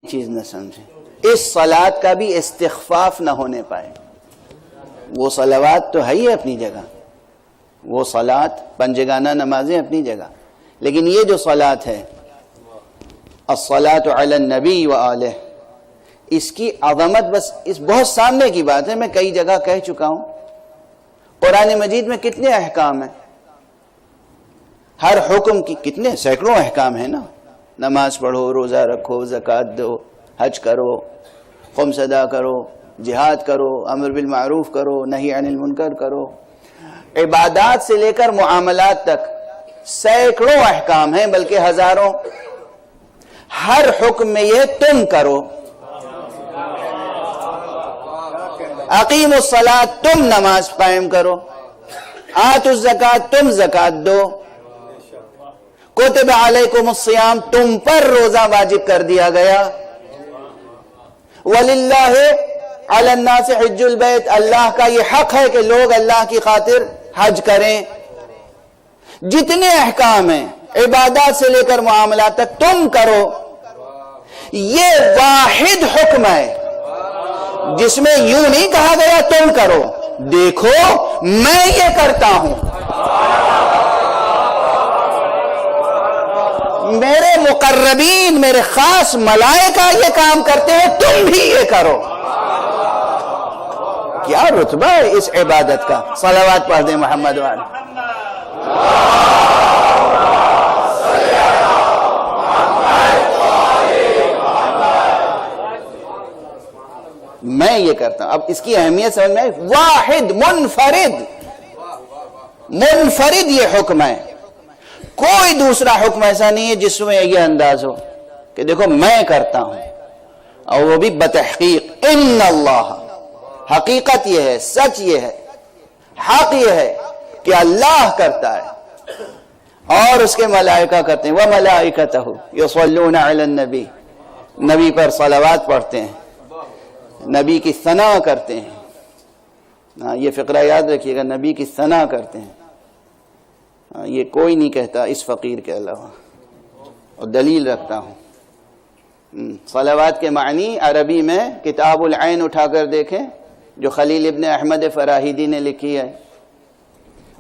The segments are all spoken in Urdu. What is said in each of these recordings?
چیز نہ سمجھیں، اس صلات کا بھی استخفاف نہ ہونے پائے. وہ صلوات تو ہے ہی اپنی جگہ، وہ صلات پنجگانہ نمازیں اپنی جگہ، لیکن یہ جو صلات ہے الصلاۃ علی النبی وآلہ، اس کی عظمت بس اس بہت سامنے کی بات ہے. میں کئی جگہ کہہ چکا ہوں، قرآن مجید میں کتنے احکام ہیں، ہر حکم کی کتنے سینکڑوں احکام ہیں نا. نماز پڑھو، روزہ رکھو، زکوٰۃ دو، حج کرو، خمس ادا کرو، جہاد کرو، امر بالمعروف کرو، نہی عن المنکر کرو. عبادات سے لے کر معاملات تک سینکڑوں احکام ہیں، بلکہ ہزاروں. ہر حکم میں یہ تم کرو، اقیم الصلاۃ تم نماز قائم کرو، آتوا الزکوٰۃ تم زکوٰۃ دو، کتب علیکم الصیام تم پر روزہ واجب کر دیا گیا، وَلِلَّهِ عَلَى النَّاسِ حِجُّ الْبَيْتِ اللہ کا یہ حق ہے کہ لوگ اللہ کی خاطر حج کریں. جتنے احکام ہیں عبادات سے لے کر معاملات تک تم کرو. یہ واحد حکم ہے جس میں یوں نہیں کہا گیا تم کرو، دیکھو میں یہ کرتا ہوں، میرے مقربین میرے خاص ملائکہ یہ کام کرتے ہیں، تم بھی یہ کرو. کیا رتبہ ہے اس عبادت کا. صلوات پڑھ دیں محمد وعلی. میں یہ کرتا ہوں. اب اس کی اہمیت سمجھ میں آئی. واحد منفرد یہ حکم ہے. کوئی دوسرا حکم ایسا نہیں ہے جس میں یہ انداز ہو کہ دیکھو میں کرتا ہوں، اور وہ بھی بتحقیق. ان اللہ، حقیقت یہ ہے، سچ یہ ہے، حق یہ ہے کہ اللہ کرتا ہے اور اس کے ملائکہ کرتے ہیں. وَمَلَائِكَتَهُ يُصَلُّونَ عَلَى النَّبِي، نبی پر صلوات پڑھتے ہیں، نبی کی ثنا کرتے ہیں. یہ فقرہ یاد رکھیے گا، نبی کی ثنا کرتے ہیں. یہ کوئی نہیں کہتا اس فقیر کے علاوہ، اور دلیل رکھتا ہوں. صلوات کے معنی عربی میں کتاب العین اٹھا کر دیکھیں جو خلیل ابن احمد فراہیدی نے لکھی ہے.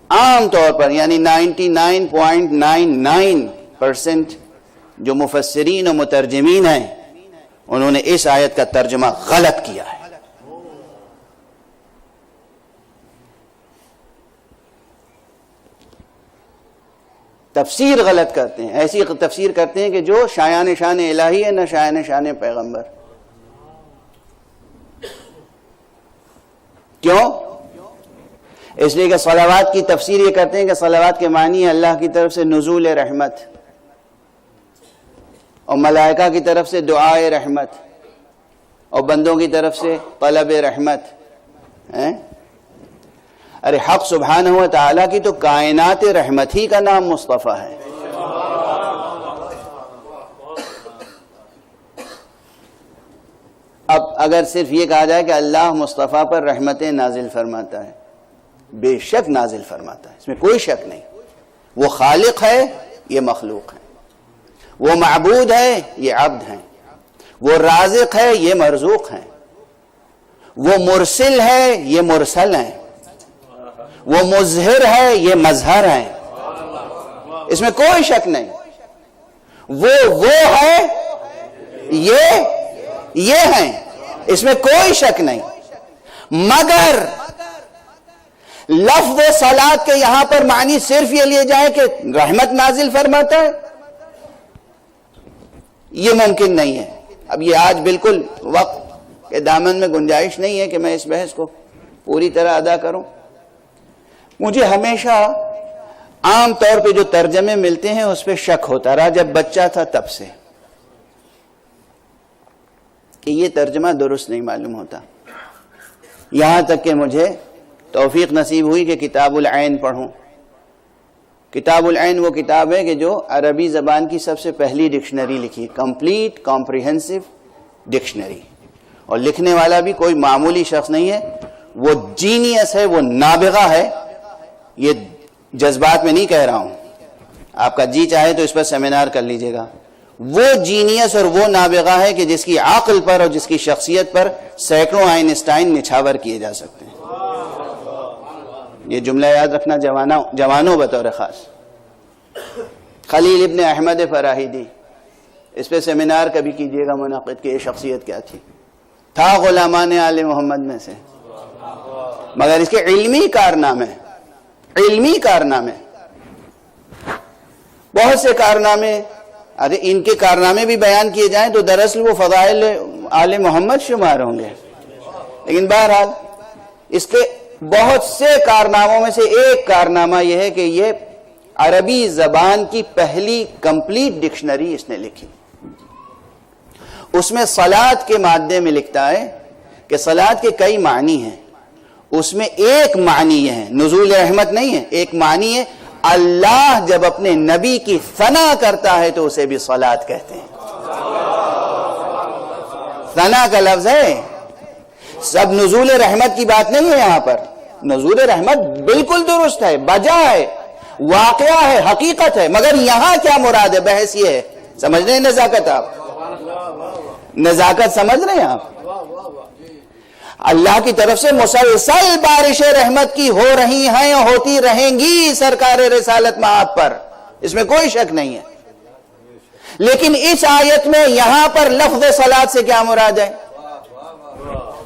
عام طور پر یعنی 99.99% جو مفسرین و مترجمین ہیں انہوں نے اس آیت کا ترجمہ غلط کیا ہے. تفسیر غلط کرتے ہیں، ایسی تفسیر کرتے ہیں کہ جو شایان شان الہی ہے نہ شایان شان پیغمبر. کیوں؟ اس لیے کہ صلوات کی تفسیر یہ کرتے ہیں کہ صلوات کے معنی ہے اللہ کی طرف سے نزول رحمت، اور ملائکہ کی طرف سے دعائے رحمت، اور بندوں کی طرف سے طلب رحمت. ارے حق سبحانہ و تعالیٰ کی تو کائنات رحمت ہی کا نام مصطفیٰ ہے. اب اگر صرف یہ کہا جائے کہ اللہ مصطفیٰ پر رحمتیں نازل فرماتا ہے، بے شک نازل فرماتا ہے، اس میں کوئی شک نہیں. وہ خالق ہے، یہ مخلوق ہے. وہ معبود ہے، یہ عبد ہیں. وہ رازق ہے، یہ مرزوق ہیں. وہ مرسل ہے، یہ مرسل ہیں. وہ مظہر ہے، یہ مظہر ہیں. اس میں کوئی شک نہیں. وہ ہے، یہ ہیں، اس میں کوئی شک نہیں. مگر لفظ صلاۃ کے یہاں پر معنی صرف یہ لیے جائے کہ رحمت نازل فرماتا ہے، یہ ممکن نہیں ہے. اب یہ آج بالکل وقت کے دامن میں گنجائش نہیں ہے کہ میں اس بحث کو پوری طرح ادا کروں. مجھے ہمیشہ عام طور پہ جو ترجمے ملتے ہیں اس پہ شک ہوتا رہا جب بچہ تھا تب سے، کہ یہ ترجمہ درست نہیں معلوم ہوتا. یہاں تک کہ مجھے توفیق نصیب ہوئی کہ کتاب العین پڑھوں. کتاب العین وہ کتاب ہے کہ جو عربی زبان کی سب سے پہلی ڈکشنری لکھی، کمپلیٹ کمپریہنسو ڈکشنری. اور لکھنے والا بھی کوئی معمولی شخص نہیں ہے، وہ جینیس ہے، وہ نابغہ ہے. یہ جذبات میں نہیں کہہ رہا ہوں، آپ کا جی چاہے تو اس پر سیمینار کر لیجئے گا. وہ جینیس اور وہ نابغہ ہے کہ جس کی عقل پر اور جس کی شخصیت پر سینکڑوں آئنسٹائن نچھاور کیے جا سکتے ہیں. یہ جملہ یاد رکھنا جوانوں بطور خاص. خلیل ابن احمد فراہیدی، اس پہ سیمینار کبھی کیجئے گا منعقد کہ یہ شخصیت کیا تھی. تھا غلامان آل محمد میں سے، مگر اس کے علمی کارنامے بہت سے کارنامے، اگر ان کے کارنامے بھی بیان کیے جائیں تو دراصل وہ فضائل آل محمد شمار ہوں گے. لیکن بہرحال اس کے بہت سے کارناموں میں سے ایک کارنامہ یہ ہے کہ یہ عربی زبان کی پہلی کمپلیٹ ڈکشنری اس نے لکھی. اس میں صلاۃ کے مادے میں لکھتا ہے کہ صلاۃ کے کئی معنی ہیں. اس میں ایک معنی یہ ہے، نزول رحمت نہیں ہے، ایک معنی ہے اللہ جب اپنے نبی کی ثنا کرتا ہے تو اسے بھی صلاۃ کہتے ہیں. ثنا کا لفظ ہے، سب نزول رحمت کی بات نہیں ہے. یہاں پر نزول رحمت بالکل درست ہے، بجا ہے، واقعہ ہے، حقیقت ہے، مگر یہاں کیا مراد ہے؟ بحث یہ ہے. سمجھ رہے ہیں نزاکت؟ آپ نزاکت سمجھ رہے ہیں آپ؟ اللہ کی طرف سے مسلسل بارش رحمت کی ہو رہی ہیں، ہوتی رہیں گی سرکار رسالت مآب پر، اس میں کوئی شک نہیں ہے. لیکن اس آیت میں یہاں پر لفظ صلاۃ سے کیا مراد ہے؟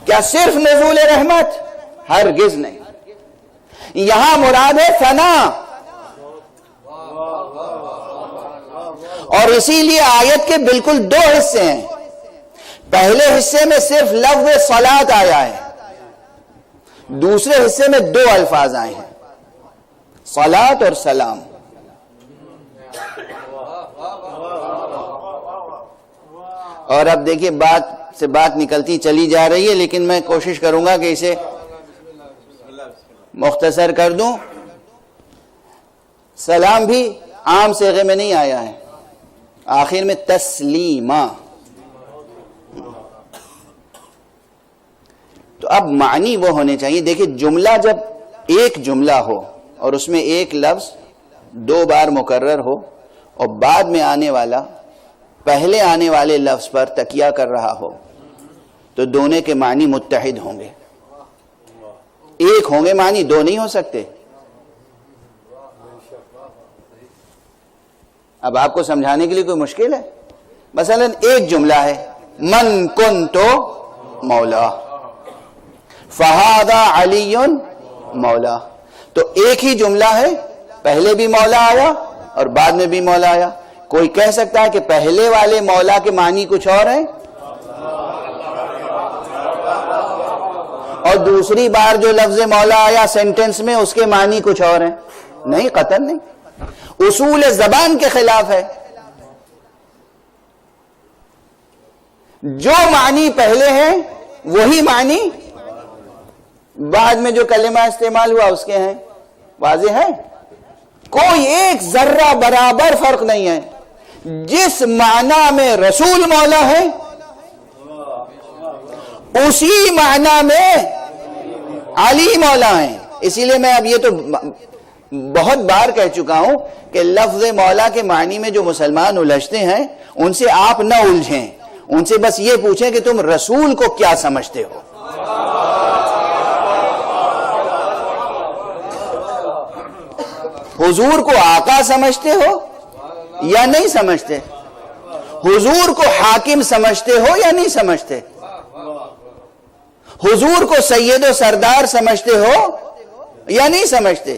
کیا صرف نزول رحمت؟ ہرگز نہیں. یہاں مراد ہے ثنا. اور اسی لیے آیت کے بالکل دو حصے ہیں. پہلے حصے میں صرف لفظ صلاۃ آیا ہے، دوسرے حصے میں دو الفاظ آئے ہیں، صلاۃ اور سلام. اور اب دیکھیے بات سے بات نکلتی چلی جا رہی ہے، لیکن میں کوشش کروں گا کہ اسے مختصر کر دوں. سلام بھی عام صیغے میں نہیں آیا ہے، آخر میں تسلیمہ. تو اب معنی وہ ہونے چاہیے. دیکھیں جملہ جب ایک جملہ ہو اور اس میں ایک لفظ دو بار مکرر ہو اور بعد میں آنے والا پہلے آنے والے لفظ پر تکیہ کر رہا ہو تو دونوں کے معنی متحد ہوں گے. ایک ہوں گے معنی، دو نہیں ہو سکتے. اب آپ کو سمجھانے کے لیے کوئی مشکل ہے؟ مثلا ایک جملہ ہے، من کنتو مولا فہذا علی مولا. تو ایک ہی جملہ ہے، پہلے بھی مولا آیا اور بعد میں بھی مولا آیا. کوئی کہہ سکتا ہے کہ پہلے والے مولا کے معنی کچھ اور ہیں اور دوسری بار جو لفظ مولا آیا سینٹنس میں اس کے معنی کچھ اور ہیں؟ نہیں، قطعاً نہیں. اصول زبان کے خلاف ہے. جو معنی پہلے ہیں وہی معنی بعد میں جو کلمہ استعمال ہوا اس کے ہیں. واضح ہے؟ کوئی ایک ذرہ برابر فرق نہیں ہے. جس معنی میں رسول مولا ہے اسی معنی میں علی مولا ہیں. اسی لیے میں اب یہ تو بہت بار کہہ چکا ہوں کہ لفظ مولا کے معنی میں جو مسلمان الجھتے ہیں ان سے آپ نہ الجھیں. ان سے بس یہ پوچھیں کہ تم رسول کو کیا سمجھتے ہو. حضور کو آقا سمجھتے ہو یا نہیں سمجھتے؟ حضور کو حاکم سمجھتے ہو یا نہیں سمجھتے؟ حضور کو سید و سردار سمجھتے ہو یا نہیں سمجھتے؟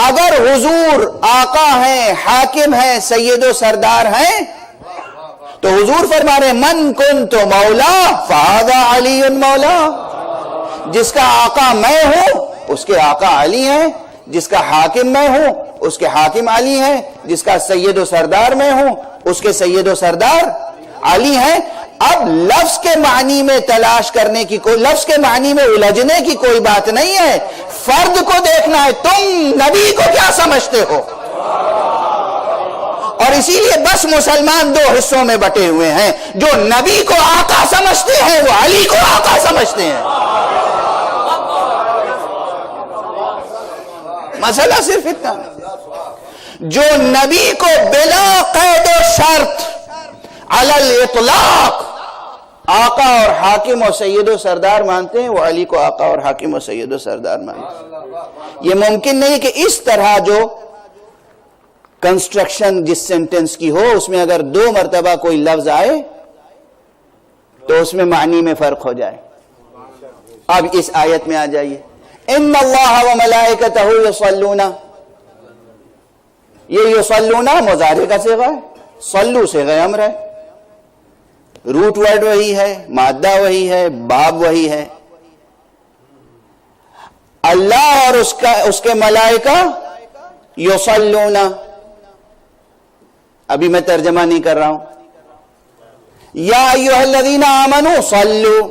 اگر حضور آقا ہیں، حاکم ہیں، سید و سردار ہیں تو حضور فرما رہے من کنت مولا فہذا علی مولا. جس کا آقا میں ہوں اس کے آقا علی ہیں، جس کا حاکم میں ہوں اس کے حاکم علی ہیں، جس کا سید و سردار میں ہوں اس کے سید و سردار علی ہیں. اب لفظ کے معنی میں تلاش کرنے کی کوئی، لفظ کے معنی میں الجھنے کی کوئی بات نہیں ہے. فرد کو دیکھنا ہے، تم نبی کو کیا سمجھتے ہو. اور اسی لیے بس مسلمان دو حصوں میں بٹے ہوئے ہیں. جو نبی کو آقا سمجھتے ہیں وہ علی کو آقا سمجھتے ہیں. مسئلہ صرف اتنا. جو نبی کو بلا قید و شرط علی الاطلاق آقا اور حاکم و سید و سردار مانتے ہیں، وہ علی کو آقا اور حاکم و سید و سردار مانتے ہیں۔ یہ ممکن نہیں کہ اس طرح جو کنسٹرکشن جس سینٹنس کی ہو اس میں اگر 2 مرتبہ کوئی لفظ آئے تو اس میں معنی میں فرق ہو جائے۔ اب اس آیت میں آ جائیے، ان اللہ و ملائکتہ یصلون، یہ یصلون مضارع کا صیغہ ہے، صلو صیغہ امر ہے، روٹ ورڈ وہی ہے، مادہ وہی ہے، باب وہی ہے۔ اللہ اور اس کے ملائکہ یصلون، ابھی میں ترجمہ نہیں کر رہا ہوں، یا ایھا الذین آمنوا صلوا،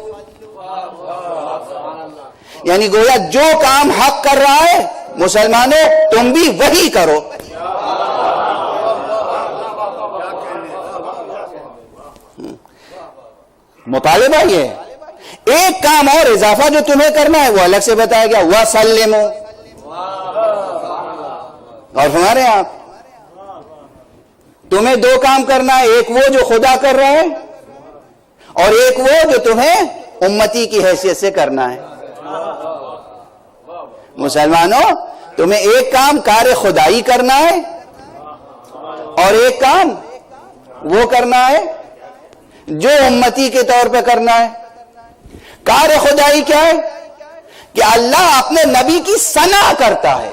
یعنی گویا جو کام حق کر رہا ہے مسلمانوں تم بھی وہی کرو۔ مطالبہ یہ ہے، ایک کام اور اضافہ جو تمہیں کرنا ہے وہ الگ سے بتایا گیا، وَسَلِّمُوا، اور ہمارے آپ تمہیں 2 کام کرنا ہے، ایک وہ جو خدا کر رہا ہے اور ایک وہ جو تمہیں امتی کی حیثیت سے کرنا ہے۔ مسلمانوں تمہیں ایک کام کار خدائی کرنا ہے اور ایک کام وہ کرنا ہے جو امتی کے طور پہ کرنا ہے۔ کار خدائی کیا ہے؟ کہ اللہ اپنے نبی کی ثنا کرتا ہے،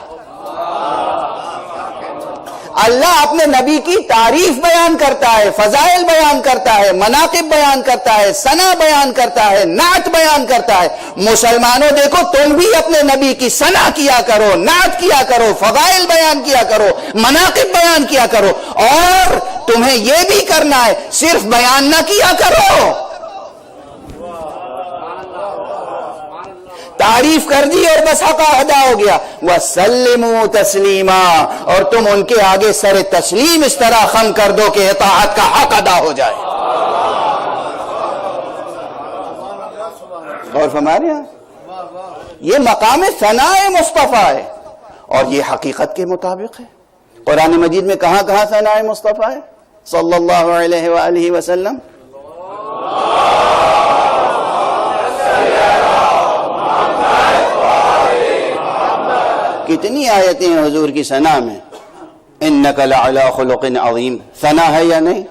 اللہ اپنے نبی کی تعریف بیان کرتا ہے، فضائل بیان کرتا ہے، مناقب بیان کرتا ہے، ثنا بیان کرتا ہے، نعت بیان کرتا ہے۔ مسلمانوں دیکھو تم بھی اپنے نبی کی ثنا کیا کرو، نعت کیا کرو، فضائل بیان کیا کرو، مناقب بیان کیا کرو، اور تمہیں یہ بھی کرنا ہے، صرف بیان نہ کیا کرو، تعریف کر دی اور بس حق ادا ہو گیا۔ وَسَلِّمُوا تَسْلِيمًا، اور تم ان کے آگے سر تسلیم اس طرح خم کر دو کہ اطاعت کا حق ادا ہو جائے۔ اور ہمارے یہاں یہ مقام ثناء مصطفیٰ ہے اور یہ حقیقت کے مطابق ہے۔ قرآن مجید میں کہاں کہاں ثناء مصطفیٰ ہے صلی اللہ علیہ وآلہ وسلم؟ کتنی آیتیں ہیں حضور کی ثنا میں، انک لعلی خلق عظیم، ثنا ہے یا نہیں؟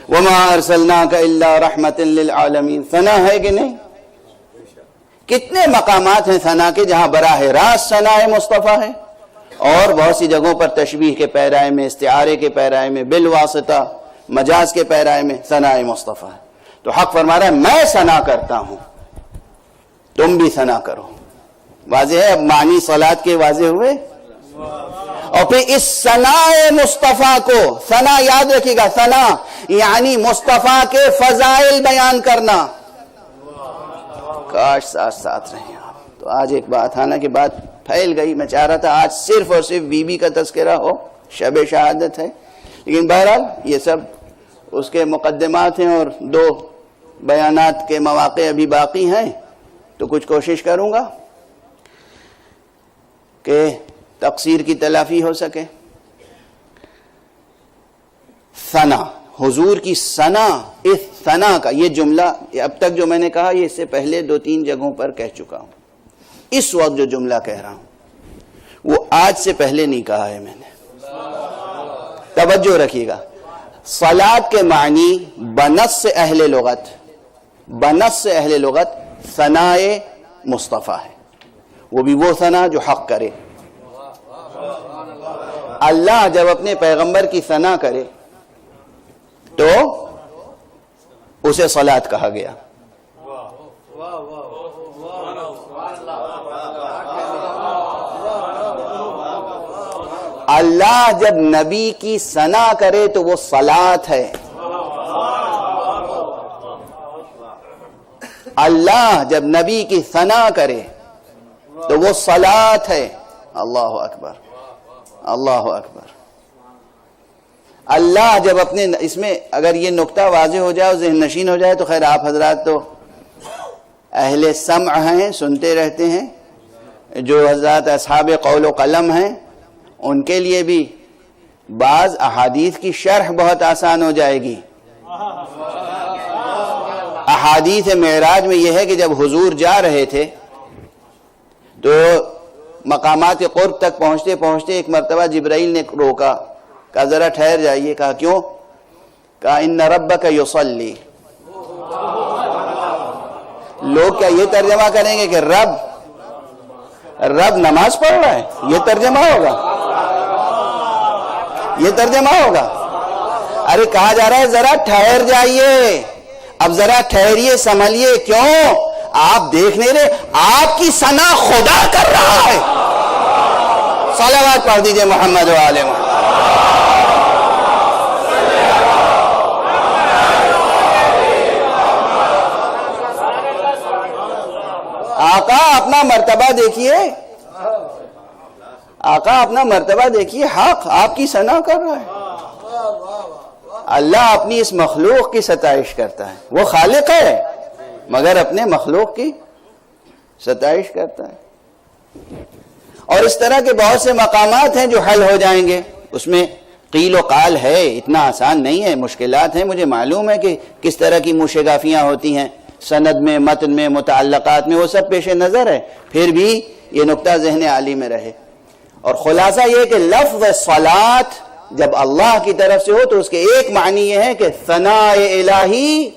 وما ارسلناک الا رحمت للعالمین، ثنا ہے کہ نہیں؟ کتنے مقامات ہیں ثنا کے جہاں براہ راست ثنا مصطفیٰ ہے، اور بہت سی جگہوں پر تشبیہ کے پیرائے میں، استعارے کے پیرائے میں، بالواسطہ مجاز کے پیرائے میں ثنا مصطفیٰ ہے۔ تو حق فرما رہا ہے میں ثنا کرتا ہوں، تم بھی ثنا کرو۔ واضح ہے، اب معنی صلات کے واضح ہوئے۔ اور پھر اس ثناء مصطفیٰ کو، ثنا یاد رکھیے گا، ثنا یعنی مصطفیٰ کے فضائل بیان کرنا۔ کاش ساتھ ساتھ رہیں آپ۔ تو آج ایک بات، حالانکہ بات پھیل گئی، میں چاہ رہا تھا آج صرف اور صرف بی بی کا تذکرہ ہو، شب شہادت ہے، لیکن بہرحال یہ سب اس کے مقدمات ہیں اور 2 بیانات کے مواقع ابھی باقی ہیں، تو کچھ کوشش کروں گا کہ تقصیر کی تلافی ہو سکے۔ ثنا، حضور کی ثنا، اس ثنا کا یہ جملہ اب تک جو میں نے کہا یہ اس سے پہلے 2-3 جگہوں پر کہہ چکا ہوں۔ اس وقت جو جملہ کہہ رہا ہوں وہ آج سے پہلے نہیں کہا ہے میں نے، توجہ رکھیے گا۔ صلات کے معنی بنص اہل لغت، بنص اہل لغت ثناء مصطفیٰ ہے، وہ بھی وہ ثنا جو حق کرے۔ اللہ جب اپنے پیغمبر کی ثنا کرے تو اسے صلات کہا گیا۔ اللہ جب نبی کی ثنا کرے تو وہ صلات ہے۔ اللہ جب نبی کی ثنا کرے تو وہ صلات ہے۔ اللہ اکبر، اللہ اکبر۔ اللہ جب اپنے، اس میں اگر یہ نقطہ واضح ہو جائے اور ذہن نشین ہو جائے تو خیر آپ حضرات تو اہل سمع ہیں، سنتے رہتے ہیں، جو حضرات اصحاب قول و قلم ہیں ان کے لیے بھی بعض احادیث کی شرح بہت آسان ہو جائے گی۔ احادیث معراج میں یہ ہے کہ جب حضور جا رہے تھے تو مقامات قرب تک پہنچتے پہنچتے ایک مرتبہ جبرائیل نے روکا، کہا ذرا ٹھہر جائیے۔ کہا کیوں؟ کہا ان ربک یصلی۔ لوگ کیا یہ ترجمہ کریں گے کہ رب نماز پڑھ رہا ہے؟ یہ ترجمہ ہوگا؟ یہ ترجمہ ہوگا؟ ارے کہا جا رہا ہے ذرا ٹھہر جائیے۔ اب ذرا ٹھہریے، سنبھلیے۔ کیوں؟ آپ دیکھ نہیں رہے؟ آپ کی ثنا خدا کر رہا ہے۔ صلوات پڑھ دیجئے محمد و آل محمد۔ آقا اپنا مرتبہ دیکھیے، آقا اپنا مرتبہ دیکھیے، حق آپ کی ثنا کر رہا ہے۔ اللہ اپنی اس مخلوق کی ستائش کرتا ہے، وہ خالق ہے مگر اپنے مخلوق کی ستائش کرتا ہے۔ اور اس طرح کے بہت سے مقامات ہیں جو حل ہو جائیں گے۔ اس میں قیل و قال ہے، اتنا آسان نہیں ہے، مشکلات ہیں۔ مجھے معلوم ہے کہ کس طرح کی موشگافیاں ہوتی ہیں سند میں، متن میں، متعلقات میں، وہ سب پیش نظر ہے، پھر بھی یہ نقطہ ذہن عالی میں رہے۔ اور خلاصہ یہ کہ لفظ صلاۃ جب اللہ کی طرف سے ہو تو اس کے ایک معنی یہ ہے کہ ثناء الہی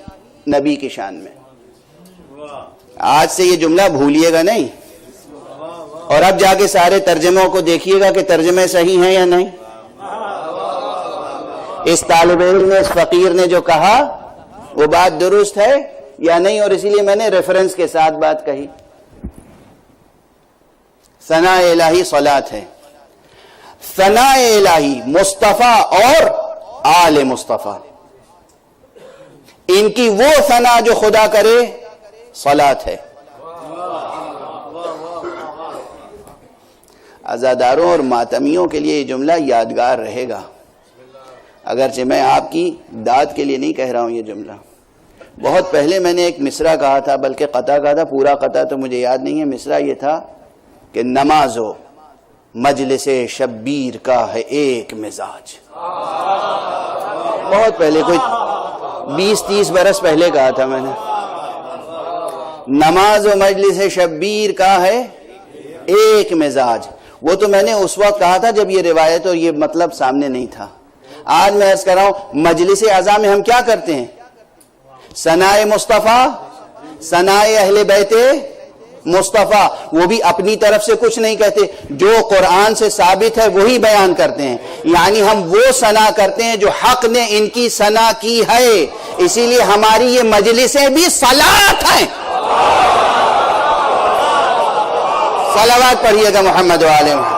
نبی کی شان میں۔ آج سے یہ جملہ بھولیے گا نہیں، اور اب جا کے سارے ترجموں کو دیکھیے گا کہ ترجمے صحیح ہیں یا نہیں۔ اس طالب علم نے، اس فقیر نے جو کہا وہ بات درست ہے یا نہیں، اور اسی لیے میں نے ریفرنس کے ساتھ بات کہی۔ ثناء الہی صلاۃ ہے۔ ثناء الہی مصطفیٰ اور آل مصطفیٰ، ان کی وہ ثنا جو خدا کرے صلاۃ ہے۔ عزاداروں اور ماتمیوں کے لیے یہ جملہ یادگار رہے گا، اگرچہ میں آپ کی داد کے لیے نہیں کہہ رہا ہوں یہ جملہ۔ بہت پہلے میں نے ایک مصرع کہا تھا، بلکہ قطع کہا تھا، پورا قطع تو مجھے یاد نہیں ہے۔ مصرع یہ تھا کہ نماز و مجلس شبیر کا ہے ایک مزاج۔ بہت پہلے، کوئی 20-30 برس پہلے کہا تھا میں نے۔ نماز و مجلس شبیر کا ہے ایک مزاج۔ وہ تو میں نے اس وقت کہا تھا جب یہ روایت اور یہ مطلب سامنے نہیں تھا۔ آج میں عرض کر رہا ہوں مجلس اعزا میں ہم کیا کرتے ہیں؟ ثناء مصطفیٰ، ثناء اہل بیت مصطفیٰ، وہ بھی اپنی طرف سے کچھ نہیں کہتے، جو قرآن سے ثابت ہے وہی بیان کرتے ہیں۔ یعنی ہم وہ ثنا کرتے ہیں جو حق نے ان کی ثنا کی ہے، اسی لیے ہماری یہ مجلسیں بھی صلاۃ ہیں۔ صلوات پڑھیے گا محمد و آل محمد۔